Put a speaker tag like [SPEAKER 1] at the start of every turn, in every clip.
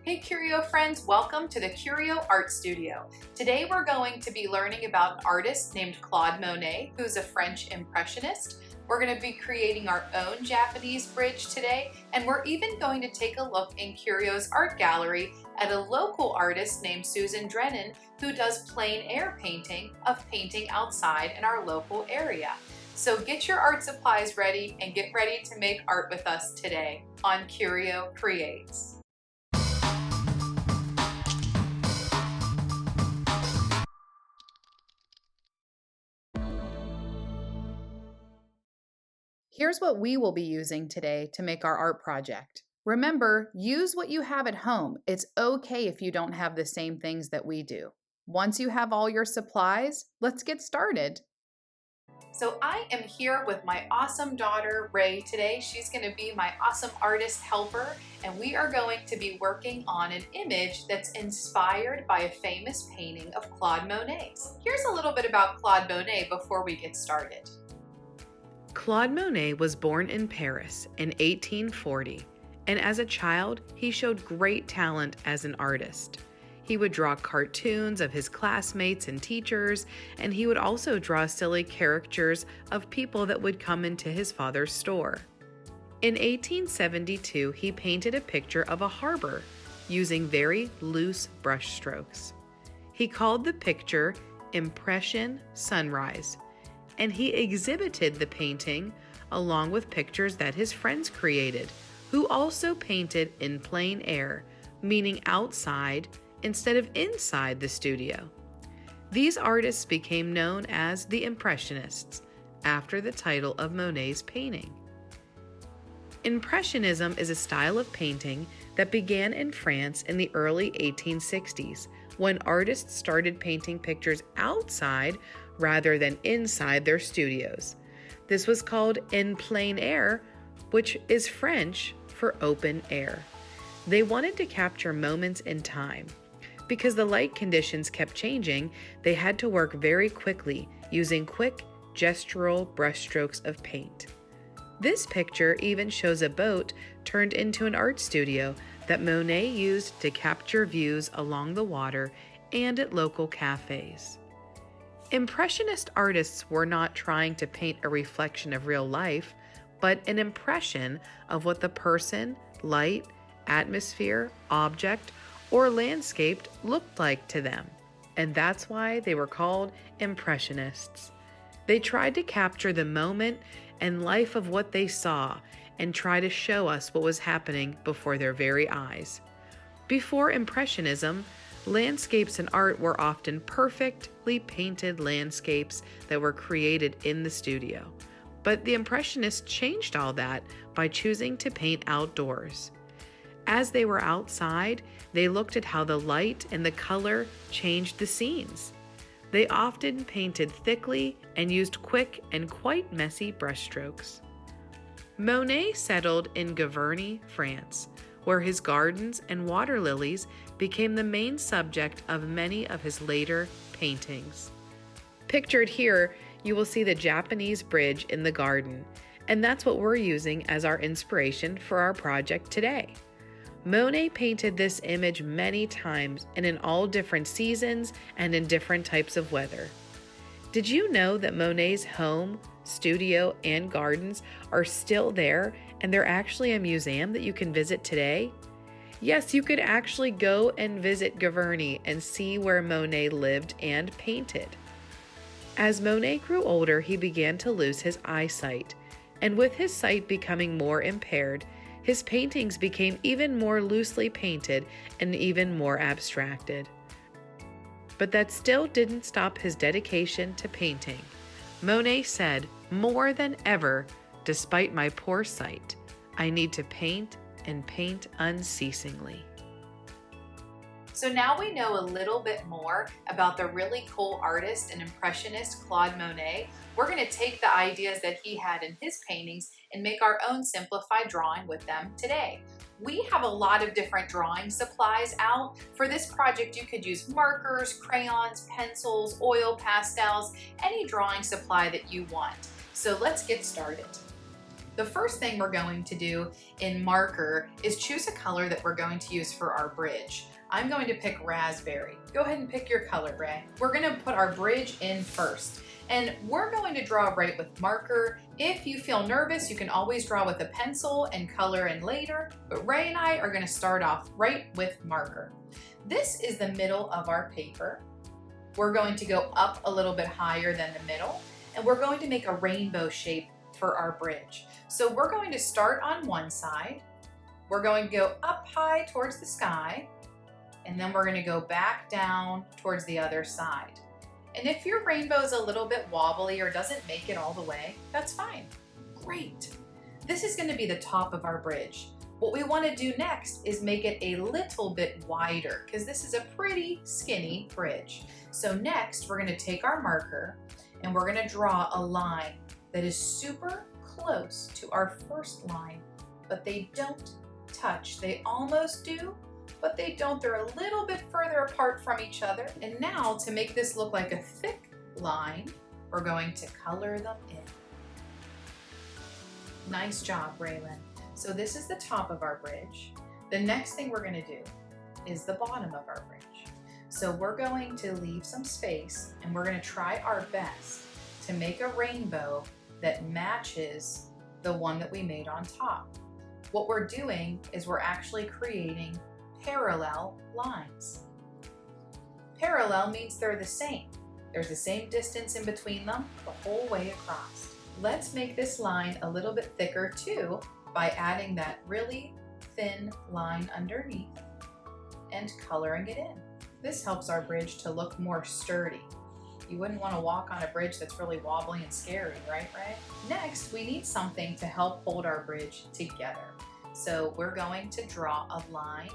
[SPEAKER 1] Hey CURIO friends, welcome to the CURIO Art Studio. Today we're going to be learning about an artist named Claude Monet, who's a French impressionist. We're going to be creating our own Japanese bridge today, and we're even going to take a look in CURIO's art gallery at a local artist named Susandrennan who does plein air painting of painting outside in our local area. So get your art supplies ready and get ready to make art with us today on CURIO Creates. Here's what we will be using today to make our art project. Remember, use what you have at home. It's okay if you don't have the same things that we do. Once you have all your supplies, let's get started. So I am here with my awesome daughter, Ray, today. She's going to be my awesome artist helper, and we are going to be working on an image that's inspired by a famous painting of Claude Monet's. Here's a little bit about Claude Monet before we get started.
[SPEAKER 2] Claude Monet was born in Paris in 1840, and as a child, he showed great talent as an artist. He would draw cartoons of his classmates and teachers, and he would also draw silly caricatures of people that would come into his father's store. In 1872, he painted a picture of a harbor using very loose brush strokes. He called the picture Impression Sunrise, and he exhibited the painting along with pictures that his friends created, who also painted in plein air, meaning outside instead of inside the studio. These artists became known as the Impressionists, after the title of Monet's painting. Impressionism is a style of painting that began in France in the early 1860s, when artists started painting pictures outside rather than inside their studios. This was called in plein air, which is French for open air. They wanted to capture moments in time. Because the light conditions kept changing, they had to work very quickly using quick gestural brushstrokes of paint. This picture even shows a boat turned into an art studio that Monet used to capture views along the water and at local cafes. Impressionist artists were not trying to paint a reflection of real life, but an impression of what the person, light, atmosphere, object, or landscape looked like to them. And that's why they were called Impressionists. They tried to capture the moment and life of what they saw and try to show us what was happening before their very eyes. Before Impressionism, landscapes and art were often perfectly painted landscapes that were created in the studio. But the Impressionists changed all that by choosing to paint outdoors. As they were outside, they looked at how the light and the color changed the scenes. They often painted thickly and used quick and quite messy brushstrokes. Monet settled in Giverny, France, where his gardens and water lilies became the main subject of many of his later paintings. Pictured here, you will see the Japanese bridge in the garden, and that's what we're using as our inspiration for our project today. Monet painted this image many times and in all different seasons and in different types of weather. Did you know that Monet's home, studio, and gardens are still there, and they're actually a museum that you can visit today? Yes, you could actually go and visit Giverny and see where Monet lived and painted. As Monet grew older, he began to lose his eyesight, and with his sight becoming more impaired, his paintings became even more loosely painted and even more abstracted. But that still didn't stop his dedication to painting. Monet said, "More than ever, despite my poor sight, I need to paint and paint unceasingly."
[SPEAKER 1] So now we know a little bit more about the really cool artist and impressionist Claude Monet. We're going to take the ideas that he had in his paintings and make our own simplified drawing with them today. We have a lot of different drawing supplies out. For this project, you could use markers, crayons, pencils, oil pastels, any drawing supply that you want. So let's get started. The first thing we're going to do in marker is choose a color that we're going to use for our bridge. I'm going to pick raspberry. Go ahead and pick your color, Ray. We're gonna put our bridge in first. And we're going to draw right with marker. If you feel nervous, you can always draw with a pencil and color in later, but Ray and I are gonna start off right with marker. This is the middle of our paper. We're going to go up a little bit higher than the middle, and we're going to make a rainbow shape for our bridge. So we're going to start on one side. We're going to go up high towards the sky, and then we're going to go back down towards the other side. And if your rainbow is a little bit wobbly or doesn't make it all the way, that's fine. Great. This is going to be the top of our bridge. What we want to do next is make it a little bit wider because this is a pretty skinny bridge. So next we're going to take our marker and we're going to draw a line that is super close to our first line, but they don't touch. They almost do, but they don't. They're a little bit further apart from each other. And now to make this look like a thick line, we're going to color them in. Nice job, Raylan. So this is the top of our bridge. The next thing we're going to do is the bottom of our bridge. So we're going to leave some space and we're going to try our best to make a rainbow that matches the one that we made on top. What we're doing is we're actually creating parallel lines. Parallel means they're the same. There's the same distance in between them the whole way across. Let's make this line a little bit thicker too by adding that really thin line underneath and coloring it in. This helps our bridge to look more sturdy. You wouldn't want to walk on a bridge that's really wobbly and scary, right, Ray? Next, we need something to help hold our bridge together. So we're going to draw a line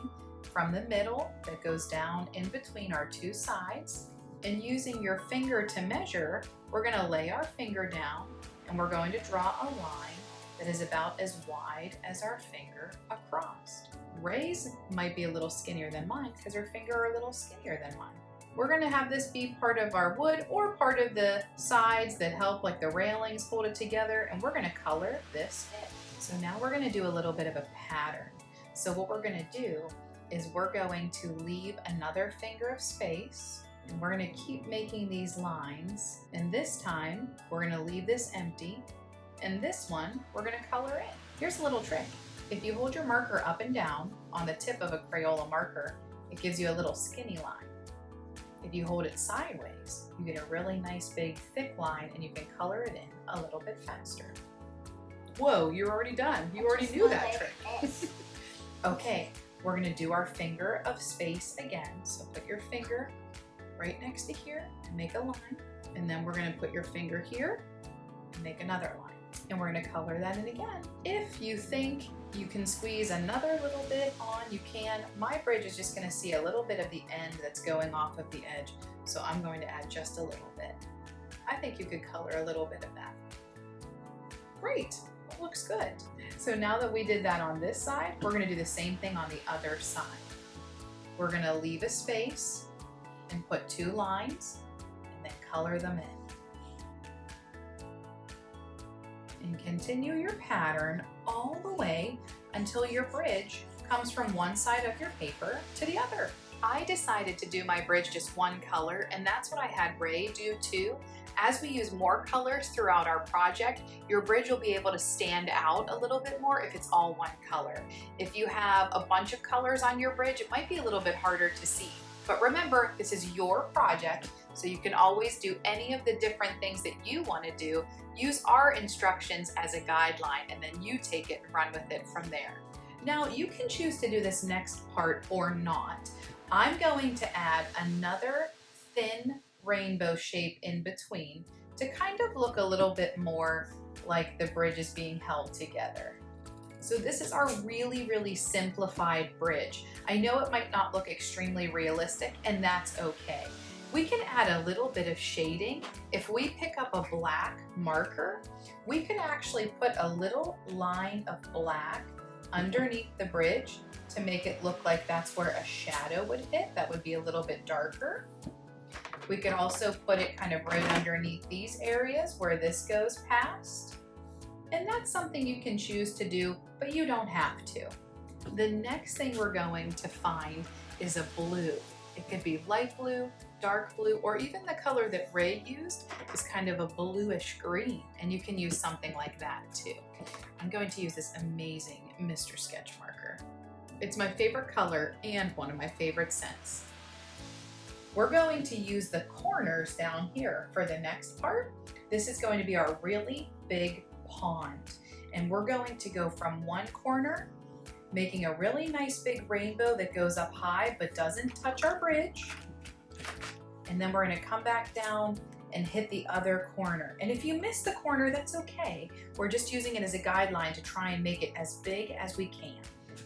[SPEAKER 1] from the middle that goes down in between our two sides. And using your finger to measure, we're going to lay our finger down and we're going to draw a line that is about as wide as our finger across. Ray's might be a little skinnier than mine because her finger are a little skinnier than mine. We're going to have this be part of our wood or part of the sides that help, like the railings, hold it together, and we're going to color this in. So now we're going to do a little bit of a pattern. So what we're going to do is we're going to leave another finger of space and we're going to keep making these lines. And this time we're going to leave this empty, and this one we're going to color in. Here's a little trick. If you hold your marker up and down on the tip of a Crayola marker, it gives you a little skinny line. If you hold it sideways, you get a really nice big thick line and you can color it in a little bit faster. Whoa, you're already done. You already knew that trick. Okay, we're gonna do our finger of space again. So put your finger right next to here and make a line. And then we're gonna put your finger here and make another line. And we're gonna color that in again. If you think you can squeeze another little bit on, you can. My bridge is just gonna see a little bit of the end that's going off of the edge. So I'm going to add just a little bit. I think you could color a little bit of that. Great, that looks good. So now that we did that on this side, we're gonna do the same thing on the other side. We're gonna leave a space and put two lines and then color them in. And continue your pattern all the way until your bridge comes from one side of your paper to the other. I decided to do my bridge just one color, and that's what I had Ray do too. As we use more colors throughout our project, your bridge will be able to stand out a little bit more if it's all one color. If you have a bunch of colors on your bridge, it might be a little bit harder to see. But remember, this is your project, so you can always do any of the different things that you want to do. Use our instructions as a guideline, and then you take it and run with it from there. Now, you can choose to do this next part or not. I'm going to add another thin rainbow shape in between to kind of look a little bit more like the bridge is being held together. So this is our really, really simplified bridge. I know it might not look extremely realistic, and that's okay. We can add a little bit of shading. If we pick up a black marker, we can actually put a little line of black underneath the bridge to make it look like that's where a shadow would hit. That would be a little bit darker. We could also put it kind of right underneath these areas where this goes past. And that's something you can choose to do, but you don't have to. The next thing we're going to find is a blue. It could be light blue, dark blue, or even the color that Ray used is kind of a bluish green, and you can use something like that too. I'm going to use this amazing Mr. Sketch marker. It's my favorite color and one of my favorite scents. We're going to use the corners down here for the next part. This is going to be our really big pond, and we're going to go from one corner, making a really nice big rainbow that goes up high but doesn't touch our bridge. And then we're going to come back down and hit the other corner. And if you miss the corner, that's okay. We're just using it as a guideline to try and make it as big as we can.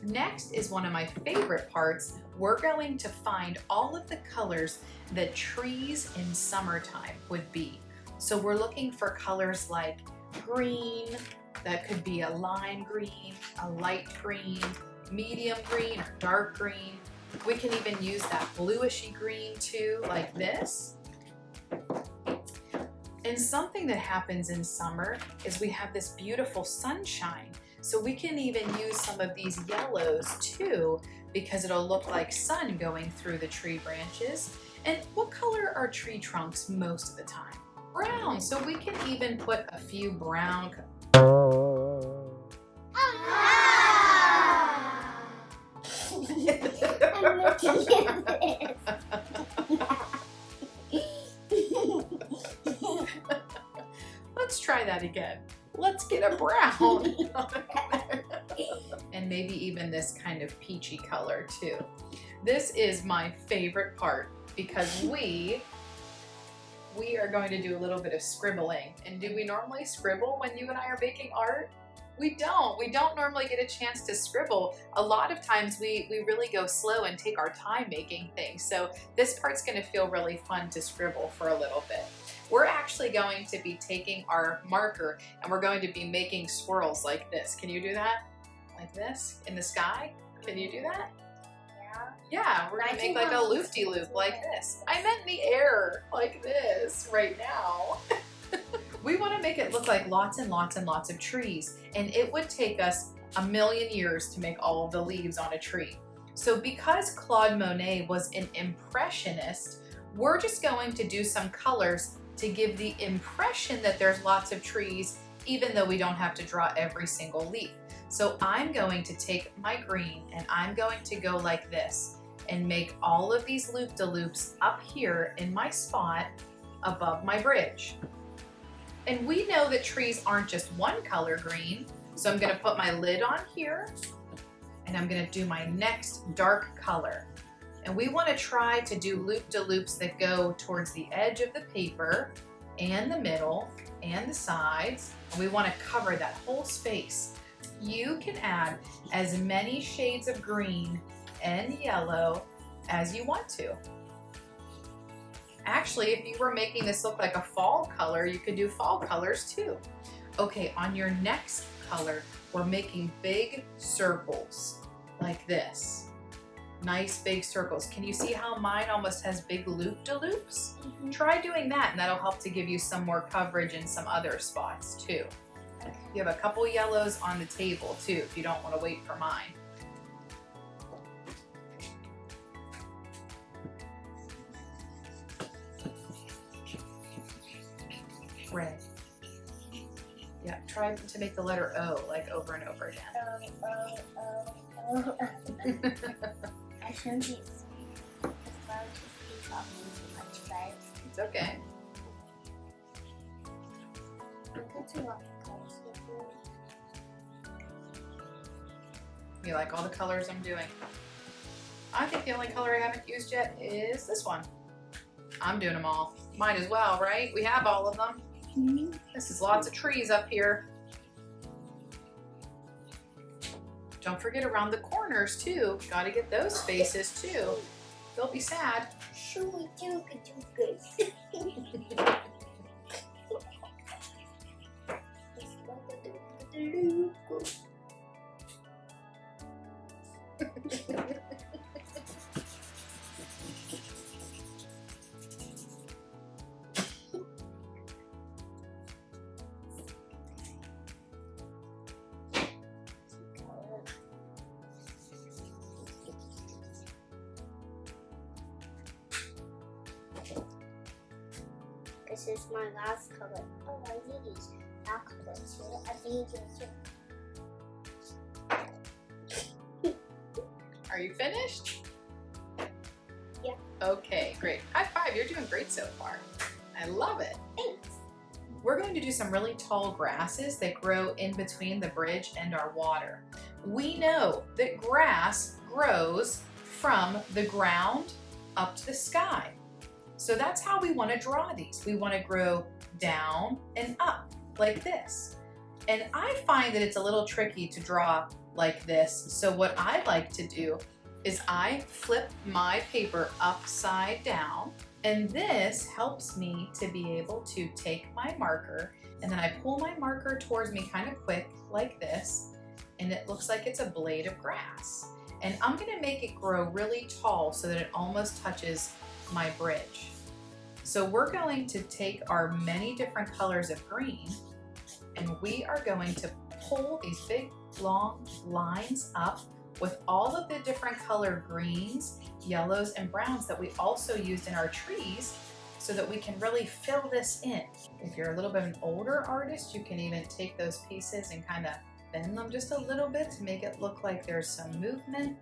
[SPEAKER 1] Next is one of my favorite parts. We're going to find all of the colors that trees in summertime would be. So we're looking for colors like green, that could be a lime green, a light green, medium green, or dark green. We can even use that bluishy green too, like this. And something that happens in summer is we have this beautiful sunshine. So we can even use some of these yellows too, because it'll look like sun going through the tree branches. And what color are tree trunks most of the time? Brown. So we can even put a few brown.
[SPEAKER 3] I'm looking at this.
[SPEAKER 1] Let's try that again. Let's get a brown. And maybe even this kind of peachy color too. This is my favorite part because we are going to do a little bit of scribbling. And do we normally scribble when you and I are making art? We don't. We don't normally get a chance to scribble. A lot of times we really go slow and take our time making things. So this part's going to feel really fun to scribble for a little bit. We're actually going to be taking our marker and we're going to be making swirls like this. Can you do that? Like this? In the sky? Can you do that? Yeah, we're gonna make like a loop-de-loop like this. I meant in the air, like this, right now. We want to make it look like lots and lots and lots of trees, and it would take us 1,000,000 years to make all of the leaves on a tree. So because Claude Monet was an impressionist, we're just going to do some colors to give the impression that there's lots of trees, even though we don't have to draw every single leaf. So I'm going to take my green and I'm going to go like this and make all of these loop-de-loops up here in my spot above my bridge. And we know that trees aren't just one color green, so I'm gonna put my lid on here and I'm gonna do my next dark color. And we wanna try to do loop-de-loops that go towards the edge of the paper and the middle and the sides. And we wanna cover that whole space. You can add as many shades of green and yellow as you want to. Actually, if you were making this look like a fall color, you could do fall colors too. Okay, on your next color, we're making big circles like this. Nice big circles. Can you see how mine almost has big loop-de-loops?
[SPEAKER 3] Mm-hmm.
[SPEAKER 1] Try doing that and that'll help to give you some more coverage in some other spots too. You have a couple yellows on the table too, if you don't want to wait for mine. Red. Yeah, try to make the letter O like over and over again.
[SPEAKER 3] I shouldn't be talking too much, but
[SPEAKER 1] It's okay. You like all the colors I'm doing? I think the only color I haven't used yet is this one. I'm doing them all. Might as well, right? We have all of them.
[SPEAKER 3] Mm-hmm.
[SPEAKER 1] This is lots of trees up here. Don't forget around the corners too. Gotta get those spaces too. They'll be sad.
[SPEAKER 3] This is my last color. Oh, I need these that color too. I think you too.
[SPEAKER 1] Are you finished?
[SPEAKER 3] Yeah.
[SPEAKER 1] Okay, great. High five, you're doing great so far. I love it.
[SPEAKER 3] Thanks.
[SPEAKER 1] We're going to do some really tall grasses that grow in between the bridge and our water. We know that grass grows from the ground up to the sky. So that's how we want to draw these. We want to grow down and up like this. And I find that it's a little tricky to draw like this. So what I like to do is I flip my paper upside down, and this helps me to be able to take my marker, and then I pull my marker towards me kind of quick like this, and it looks like it's a blade of grass. And I'm gonna make it grow really tall so that it almost touches my bridge. So we're going to take our many different colors of green, and we are going to pull these big long lines up with all of the different color greens, yellows, and browns that we also used in our trees so that we can really fill this in. If you're a little bit of an older artist, you can even take those pieces and kind of bend them just a little bit to make it look like there's some movement.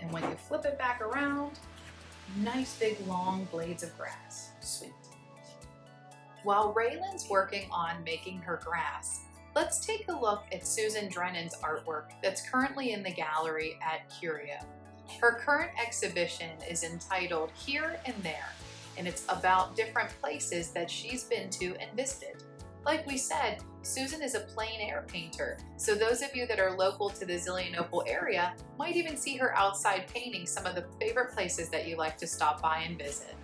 [SPEAKER 1] And when you flip it back around, nice big long blades of grass. Sweet. While Raylan's working on making her grass, let's take a look at Susandrennan's artwork that's currently in the gallery at CURIO. Her current exhibition is entitled Here and There, and it's about different places that she's been to and visited. Like we said, Susan is a plein air painter, so those of you that are local to the Zelienople area might even see her outside painting some of the favorite places that you like to stop by and visit.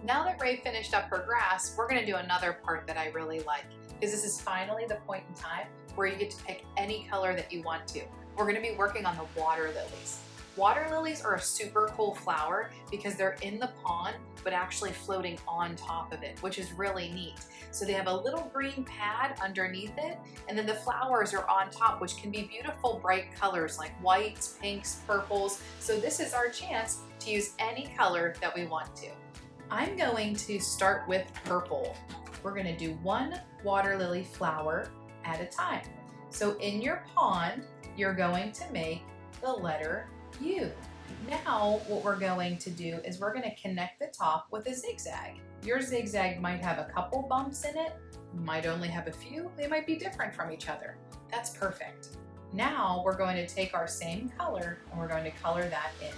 [SPEAKER 1] Now that Ray finished up her grass, we're gonna do another part that I really like, because this is finally the point in time where you get to pick any color that you want to. We're gonna be working on the water lilies. Water lilies are a super cool flower because they're in the pond, but actually floating on top of it, which is really neat. So they have a little green pad underneath it, and then the flowers are on top, which can be beautiful bright colors like whites, pinks, purples. So this is our chance to use any color that we want to. I'm going to start with purple. We're gonna do one water lily flower at a time. So in your pond, you're going to make the letter U. Now what we're going to do is we're gonna connect the top with a zigzag. Your zigzag might have a couple bumps in it, might only have a few, they might be different from each other. That's perfect. Now we're going to take our same color and we're going to color that in.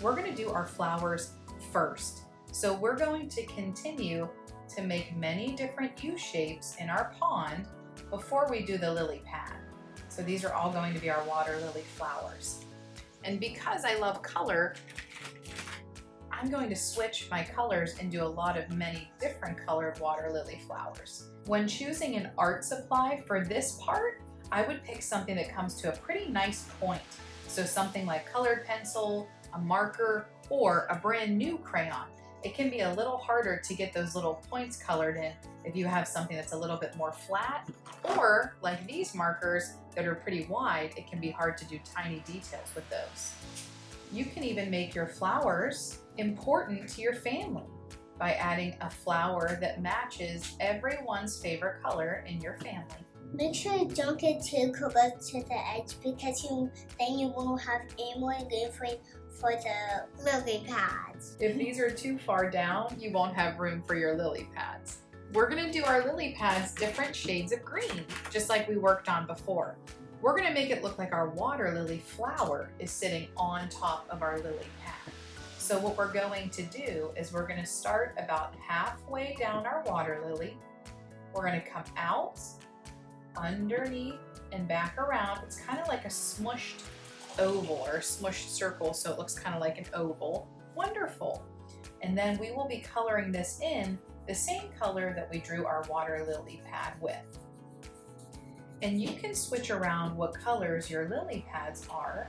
[SPEAKER 1] We're gonna do our flowers first. So we're going to continue to make many different U shapes in our pond before we do the lily pad. So these are all going to be our water lily flowers. And because I love color, I'm going to switch my colors and do a lot of many different colored water lily flowers. When choosing an art supply for this part, I would pick something that comes to a pretty nice point. So something like colored pencil, a marker, or a brand new crayon. It can be a little harder to get those little points colored in if you have something that's a little bit more flat, or like these markers that are pretty wide, it can be hard to do tiny details with those. You can even make your flowers important to your family by adding a flower that matches everyone's favorite color in your family.
[SPEAKER 3] Make sure you don't get too close to the edge because then you won't have any more room for the lily pads.
[SPEAKER 1] If these are too far down, you won't have room for your lily pads. We're gonna do our lily pads different shades of green, just like we worked on before. We're gonna make it look like our water lily flower is sitting on top of our lily pad. So what we're going to do is we're gonna start about halfway down our water lily. We're gonna come out underneath and back around. It's kind of like a smushed oval or a smushed circle, so it looks kind of like an oval. Wonderful. And then we will be coloring this in the same color that we drew our water lily pad with. And you can switch around what colors your lily pads are.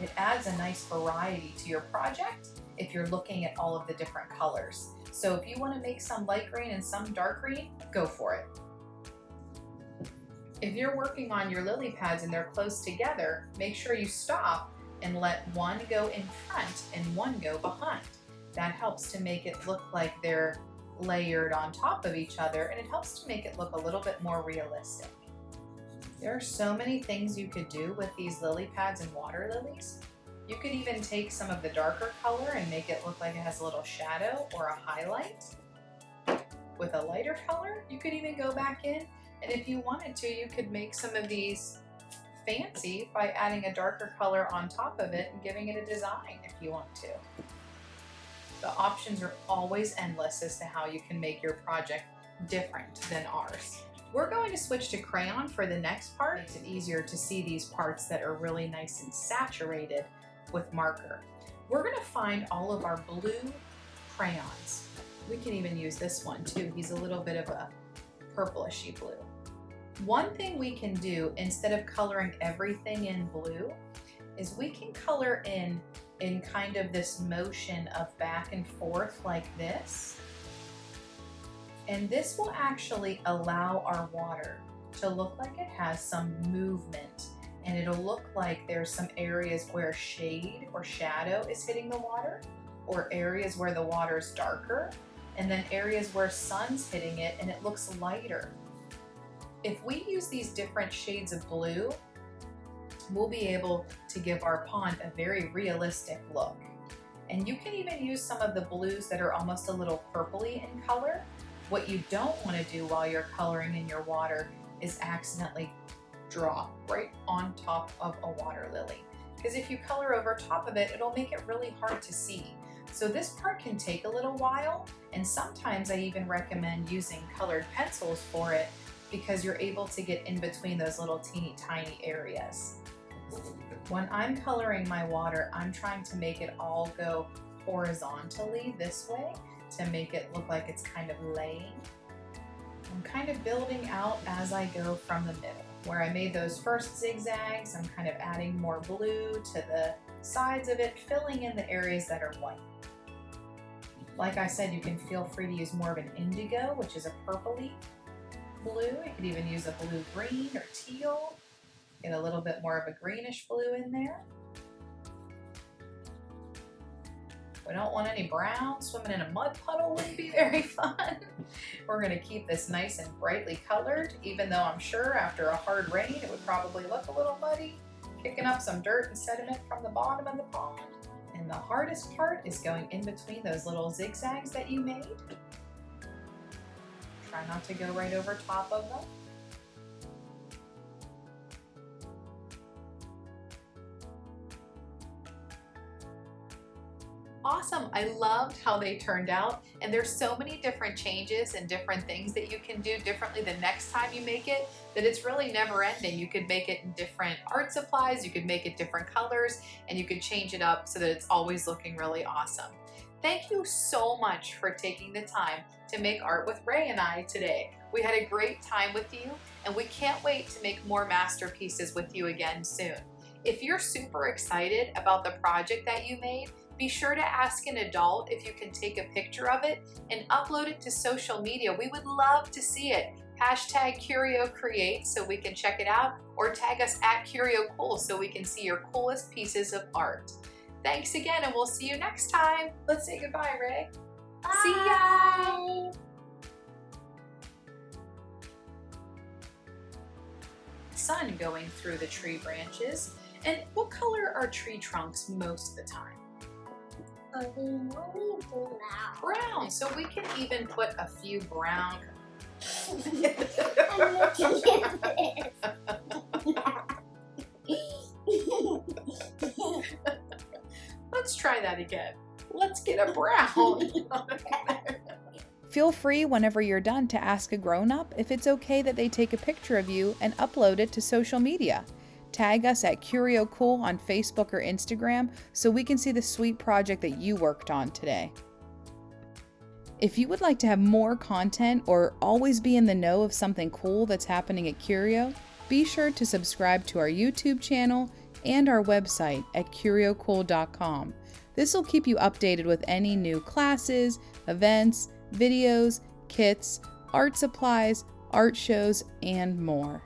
[SPEAKER 1] It adds a nice variety to your project if you're looking at all of the different colors. So if you want to make some light green and some dark green, go for it. If you're working on your lily pads and they're close together, make sure you stop and let one go in front and one go behind. That helps to make it look like they're layered on top of each other, and it helps to make it look a little bit more realistic. There are so many things you could do with these lily pads and water lilies. You could even take some of the darker color and make it look like it has a little shadow or a highlight. With a lighter color, you could even go back in, and if you wanted to, you could make some of these fancy by adding a darker color on top of it and giving it a design if you want to. The options are always endless as to how you can make your project different than ours. We're going to switch to crayon for the next part. It makes it easier to see these parts that are really nice and saturated with marker. We're going to find all of our blue crayons. We can even use this one too. He's a little bit of a purplishy blue. One thing we can do instead of coloring everything in blue is we can color in kind of this motion of back and forth like this. And this will actually allow our water to look like it has some movement, and it'll look like there's some areas where shade or shadow is hitting the water, or areas where the water's darker, and then areas where sun's hitting it and it looks lighter. If we use these different shades of blue, we'll be able to give our pond a very realistic look. And you can even use some of the blues that are almost a little purpley in color. What you don't want to do while you're coloring in your water is accidentally draw right on top of a water lily. Because if you color over top of it, it'll make it really hard to see. So this part can take a little while, and sometimes I even recommend using colored pencils for it because you're able to get in between those little teeny tiny areas. When I'm coloring my water, I'm trying to make it all go horizontally this way to make it look like it's kind of laying. I'm kind of building out as I go from the middle. Where I made those first zigzags, I'm kind of adding more blue to the sides of it, filling in the areas that are white. Like I said, you can feel free to use more of an indigo, which is a purpley blue. You could even use a blue-green or teal. Get a little bit more of a greenish blue in there. We don't want any brown. Swimming in a mud puddle wouldn't be very fun. We're going to keep this nice and brightly colored, even though I'm sure after a hard rain it would probably look a little muddy, kicking up some dirt and sediment from the bottom of the pond. And the hardest part is going in between those little zigzags that you made. Try not to go right over top of them. Awesome, I loved how they turned out, and there's so many different changes and different things that you can do differently the next time you make it that it's really never ending. You could make it in different art supplies, you could make it different colors, and you could change it up so that it's always looking really awesome. Thank you so much for taking the time to make art with Ray and I today. We had a great time with you, and we can't wait to make more masterpieces with you again soon. If you're super excited about the project that you made, be sure to ask an adult if you can take a picture of it and upload it to social media. We would love to see it. Hashtag Curio Create so we can check it out, or tag us at Curio Cool so we can see your coolest pieces of art. Thanks again, and we'll see you next time. Let's say goodbye, Ray.
[SPEAKER 3] Bye.
[SPEAKER 1] See ya! Sun going through the tree branches. And what color are tree trunks most of the time? Brown. So we can even put a few brown. Let's try that again. Let's get a brown.
[SPEAKER 4] Feel free whenever you're done to ask a grown-up if it's okay that they take a picture of you and upload it to social media. Tag us at CURIO Cool on Facebook or Instagram so we can see the sweet project that you worked on today. If you would like to have more content or always be in the know of something cool that's happening at CURIO, be sure to subscribe to our YouTube channel and our website at curiocool.com. This will keep you updated with any new classes, events, videos, kits, art supplies, art shows, and more.